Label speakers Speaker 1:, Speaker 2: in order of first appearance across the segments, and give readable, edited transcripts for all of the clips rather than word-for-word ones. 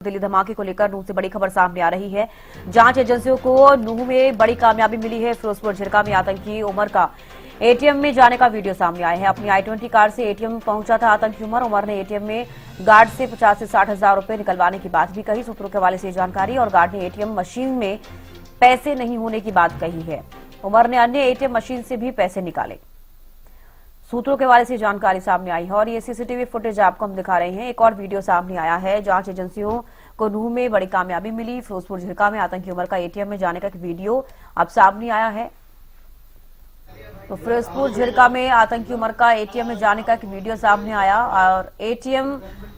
Speaker 1: दिल्ली धमाके को लेकर नूह से बड़ी खबर सामने आ रही है। जांच एजेंसियों को नूह में बड़ी कामयाबी मिली है। फिरोजपुर झिरका में आतंकी उमर का एटीएम में जाने का वीडियो सामने आया है। अपनी i20 कार से एटीएम में पहुंचा था आतंकी उमर ने एटीएम में गार्ड से 50 से 60 हजार रुपए निकलवाने की बात भी कही। सूत्रों के हवाले से जानकारी और गार्ड ने एटीएम मशीन में पैसे नहीं होने की बात कही है। उमर ने अन्य एटीएम मशीन से भी पैसे निकाले। सूत्रों के हवाले से जानकारी सामने आई है और ये सीसीटीवी फुटेज आपको हम दिखा रहे हैं। एक और वीडियो सामने आया है। जांच एजेंसियों को नूह में बड़ी कामयाबी मिली। फिरोजपुर झिरका में आतंकी उमर का एटीएम में जाने का एक वीडियो अब सामने आया है। तो फिरोजपुर झिरका में आतंकी उमर का एटीएम में जाने का एक वीडियो सामने आया और एटीएम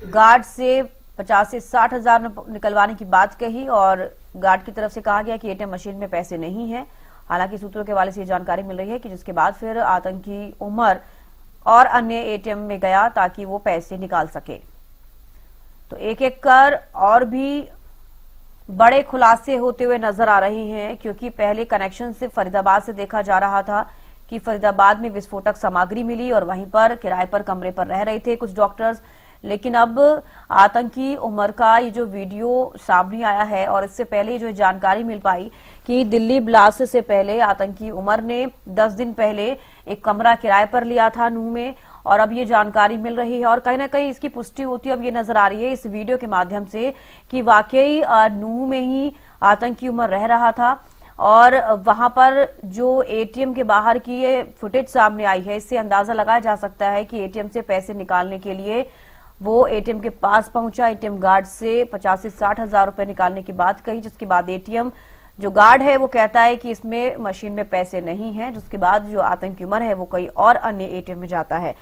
Speaker 1: गार्ड से 50 से 60 हजार निकलवाने की बात कही और गार्ड की तरफ से कहा गया कि एटीएम मशीन में पैसे नहीं है। हालांकि सूत्रों के हवाले से जानकारी मिल रही है कि जिसके बाद फिर आतंकी उमर और अन्य एटीएम में गया ताकि वो पैसे निकाल सके। तो एक एक कर और भी बड़े खुलासे होते हुए नजर आ रहे हैं, क्योंकि पहले कनेक्शन से फरीदाबाद से देखा जा रहा था कि फरीदाबाद में विस्फोटक सामग्री मिली और वहीं पर किराए पर कमरे पर रह रहे थे कुछ डॉक्टर्स। लेकिन अब आतंकी उमर का ये जो वीडियो सामने आया है और इससे पहले जो जानकारी मिल पाई कि दिल्ली ब्लास्ट से पहले आतंकी उमर ने 10 दिन पहले एक कमरा किराए पर लिया था नूह में और अब ये जानकारी मिल रही है और कहीं ना कहीं इसकी पुष्टि होती अब ये नजर आ रही है इस वीडियो के माध्यम से कि वाकई नूह में ही आतंकी उमर रह रहा था। और वहां पर जो एटीएम के बाहर की ये फुटेज सामने आई है, इससे अंदाजा लगाया जा सकता है कि एटीएम से पैसे निकालने के लिए वो एटीएम के पास पहुंचा। एटीएम गार्ड से 50 से 60 हजार रुपए निकालने की बात कही, जिसके बाद एटीएम जो गार्ड है वो कहता है कि इसमें मशीन में पैसे नहीं हैं। जिसके बाद जो आतंकी उमर है वो कई और अन्य एटीएम में जाता है।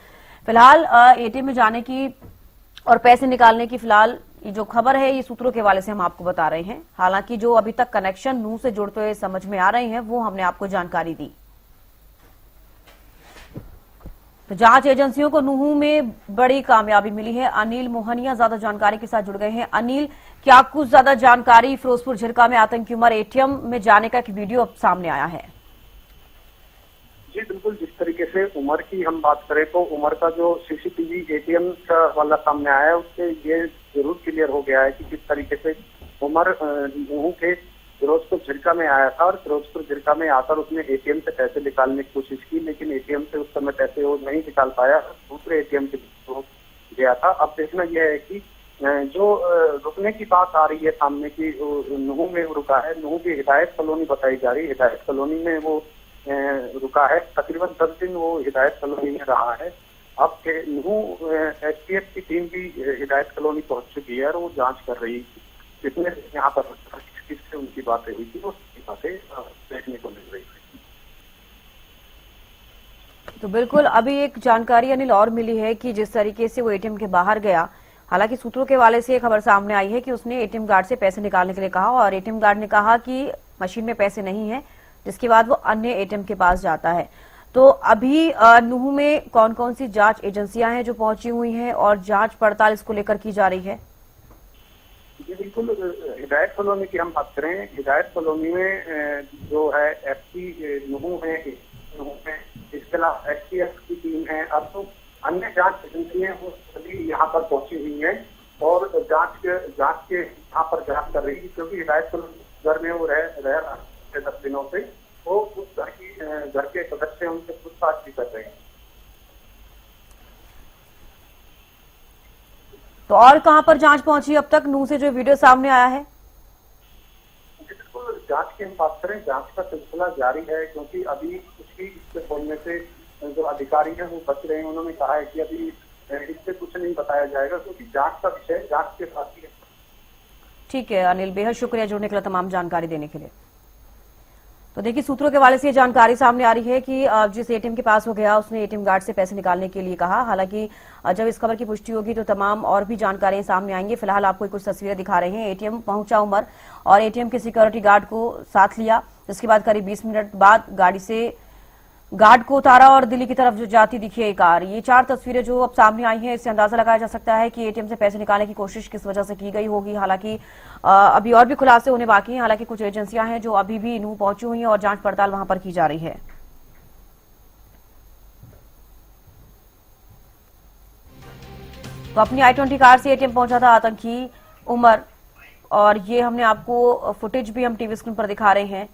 Speaker 1: फिलहाल एटीएम में जाने की और पैसे निकालने की फिलहाल ये जो खबर है ये सूत्रों के हवाले से हम आपको बता रहे हैं। हालांकि जो अभी तक कनेक्शन नूह से जुड़ते हुए समझ में आ रहे हैं वो हमने आपको जानकारी दी। तो जांच एजेंसियों को नूह में बड़ी कामयाबी मिली है। अनिल मोहनिया ज्यादा जानकारी के साथ जुड़ गए हैं। अनिल, क्या कुछ ज्यादा जानकारी? फिरोजपुर झिरका में आतंकी उमर एटीएम में जाने का एक वीडियो अब सामने आया है।
Speaker 2: जी बिल्कुल, जिस तरीके से उमर की हम बात करें तो उमर का जो सीसीटीवी एटीएम का वाला सामने आया है उससे ये जरूर क्लियर हो गया है कि किस तरीके से उमर नूह के फिरोजपुर झिरका में आया था और फिरोजपुर झिरका में आकर उसने एटीएम से पैसे निकालने की कोशिश की, लेकिन एटीएम से उस समय पैसे वो नहीं निकाल पाया, दूसरे एटीएम के गया था। अब देखना यह है कि जो रुकने की बात आ रही है सामने की नूह में रुका है। नूह की हिदायत कॉलोनी बताई जा रही है। हिदायत कॉलोनी में वो रुका है, तकरीबन 10 दिन वो हिदायत कॉलोनी में रहा है। अब नूह एसटीएफ की टीम भी हिदायत कॉलोनी पहुंच चुकी है और वो जांच कर रही है कितने यहाँ पर किससे उनकी बातें हुई थी, उसकी बातें देखने को मिल रही है।
Speaker 1: तो बिल्कुल अभी एक जानकारी अनिल और मिली है कि जिस तरीके से वो एटीएम के बाहर गया, हालांकि सूत्रों के हवाले से खबर सामने आई है कि उसने एटीएम गार्ड से पैसे निकालने के लिए कहा और एटीएम गार्ड ने कहा कि मशीन में पैसे नहीं है, जिसके बाद वो अन्य एटीएम के पास जाता है। तो अभी नूह में कौन कौन सी जांच एजेंसियां हैं जो पहुंची हुई हैं और जांच पड़ताल इसको लेकर की जा रही है?
Speaker 2: जी बिल्कुल, हिदायत कॉलोनी की हम बात करें, हिदायत कॉलोनी में जो है एसपी नूह है, इसके अलावा एसटीएफ की टीम है। अब तो अन्य जांच एजेंसियां वो सभी यहाँ पर पहुंची हुई हैं और जांच के यहाँ पर जांच कर रही है, क्योंकि हिदायत कॉलोनी घर में वो रह रहा है 10 दिनों से। वो उस घर के सदस्य उनसे पूछताछ भी कर रहे हैं।
Speaker 1: तो और कहां पर जांच पहुंची अब तक नूह से जो वीडियो सामने आया है?
Speaker 2: बिल्कुल, जांच की हम बात करें, जांच का सिलसिला जारी है, क्योंकि अभी कुछ भी इससे बोलने से जो अधिकारी हैं वो बच रहे हैं। उन्होंने कहा है कि अभी इससे कुछ नहीं बताया जाएगा, क्योंकि जांच का विषय जांच के साथ ही है।
Speaker 1: ठीक है अनिल, बेहद शुक्रिया जुड़ने के लिए, तमाम जानकारी देने के लिए। तो देखिए सूत्रों के हवाले से जानकारी सामने आ रही है कि जिस एटीएम के पास हो गया उसने एटीएम गार्ड से पैसे निकालने के लिए कहा। हालांकि जब इस खबर की पुष्टि होगी तो तमाम और भी जानकारियां सामने आएंगी। फिलहाल आपको कुछ तस्वीरें दिखा रहे हैं। एटीएम पहुंचा उमर और एटीएम के सिक्योरिटी गार्ड को साथ लिया। इसके बाद करीब 20 मिनट बाद गाड़ी से गार्ड को उतारा और दिल्ली की तरफ जो जाती दिखी है कार। ये 4 तस्वीरें जो अब सामने आई हैं, इससे अंदाजा लगाया जा सकता है कि एटीएम से पैसे निकालने की कोशिश किस वजह से की गई होगी। हालांकि अभी और भी खुलासे होने बाकी हैं। हालांकि कुछ एजेंसियां हैं जो अभी भी नूह पहुंची हुई हैं और जांच पड़ताल वहां पर की जा रही है। तो अपनी i20 कार से एटीएम पहुंचा था आतंकी उमर और ये हमने आपको फुटेज भी हम टीवी स्क्रीन पर दिखा रहे हैं।